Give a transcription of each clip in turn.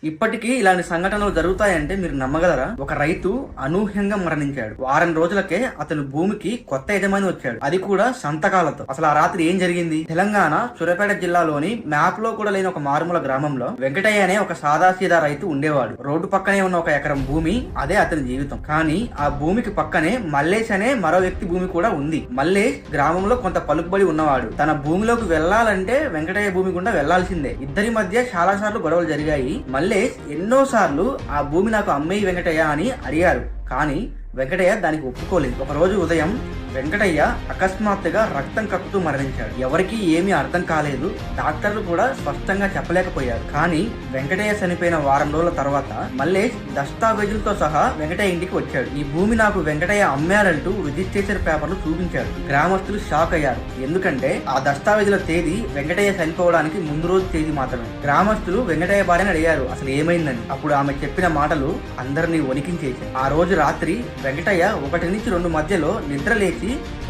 ఇప్పటికీ ఇలాంటి సంఘటనలు జరుగుతాయంటే మీరు నమ్మగలరా? ఒక రైతు అనూహ్యంగా మరణించాడు. వారం రోజులకే అతను భూమికి కొత్త యజమాని వచ్చాడు, అది కూడా సంతకాలతో. అసలు ఆ రాత్రి ఏం జరిగింది? తెలంగాణ సూర్యాపేట జిల్లాలోని మ్యాప్ లో కూడా లేని ఒక మారుమూల గ్రామంలో వెంకటయ్య అనే ఒక సాదాసీదా రైతు ఉండేవాడు. రోడ్డు పక్కనే ఉన్న ఒక ఎకరం భూమి అదే అతని జీవితం. కానీ ఆ భూమికి పక్కనే మల్లేష్ అనే మరో వ్యక్తి భూమి కూడా ఉంది. మల్లేష్ గ్రామంలో కొంత పలుకుబడి ఉన్నవాడు. తన భూమిలోకి వెళ్లాలంటే వెంకటయ్య భూమి గుండా వెళ్లాల్సిందే. ఇద్దరి మధ్య చాలా సార్లు గొడవలు జరిగాయి. మల్లేష్ ఎన్నో సార్లు ఆ భూమి నాకు అమ్మేయి వెంకటయ్య అని అడిగారు, కానీ వెంకటయ్య దానికి ఒప్పుకోలేదు. ఒక రోజు ఉదయం వెంకటయ్య అకస్మాత్తుగా రక్తం కక్కుతూ మరణించాడు. ఎవరికీ ఏమీ అర్థం కాలేదు, డాక్టర్లు కూడా స్పష్టంగా చెప్పలేకపోయారు. కానీ వెంకటయ్య చనిపోయిన వారం రోజుల తర్వాత మల్లేష్ దస్తావేజులతో సహా వెంకటయ్య ఇంటికి వచ్చాడు. ఈ భూమి నాకు వెంకటయ్య అమ్మాడంటూ రిజిస్ట్రేషన్ పేపర్లు చూపించాడు. గ్రామస్తులు షాక్ అయ్యారు, ఎందుకంటే ఆ దస్తావేజుల తేదీ వెంకటయ్య చనిపోవడానికి ముందు రోజు తేదీ మాత్రమే. గ్రామస్తులు వెంకటయ్య భార్యని అడిగారు అసలు ఏమైందని. అప్పుడు ఆమె చెప్పిన మాటలు అందరినీ వణికించేశాయి. ఆ రోజు రాత్రి వెంకటయ్య 1 నుంచి 2 మధ్యలో నిద్ర లేచి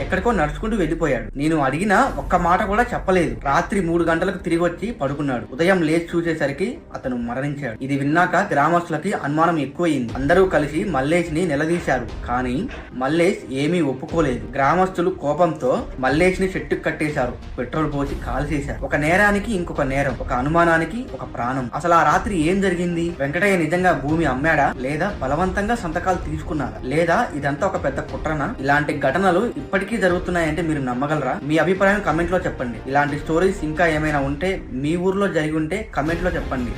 ఎక్కడికో నడుచుకుంటూ వెళ్లిపోయాడు. నేను అడిగిన ఒక్క మాట కూడా చెప్పలేదు. రాత్రి 3 గంటలకు తిరిగి వచ్చి పడుకున్నాడు. ఉదయం లేచి చూసేసరికి అతను మరణించాడు. ఇది విన్నాక గ్రామస్తులకి అనుమానం ఎక్కువయింది. అందరూ కలిసి మల్లేష్ ని నిలదీశారు, కానీ మల్లేష్ ఏమీ ఒప్పుకోలేదు. గ్రామస్తులు కోపంతో మల్లేష్ ని చెట్టుకు కట్టేశారు, పెట్రోల్ పోసి కాల్చేశారు. ఒక నేరానికి ఇంకొక నేరం, ఒక అనుమానానికి ఒక ప్రాణం. అసలు ఆ రాత్రి ఏం జరిగింది? వెంకటయ్య నిజంగా భూమి అమ్మాడా, లేదా బలవంతంగా సంతకాలు తీసుకున్నారా, లేదా ఇదంతా ఒక పెద్ద కుట్రనా? ఇలాంటి ఘటనలు ఇప్పటికీ జరుగుతున్నాయంటే మీరు నమ్మగలరా? మీ అభిప్రాయం కమెంట్ లో చెప్పండి. ఇలాంటి స్టోరీస్ ఇంకా ఏమైనా ఉంటే, మీ ఊర్లో జరిగి ఉంటే కమెంట్ లో చెప్పండి.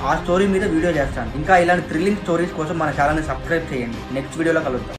ఆ స్టోరీ మీద వీడియో చేస్తాను. ఇంకా ఇలాంటి థ్రిల్లింగ్ స్టోరీస్ కోసం మన ఛానల్ ని సబ్స్క్రైబ్ చేయండి. నెక్స్ట్ వీడియోలో కలుద్దాం.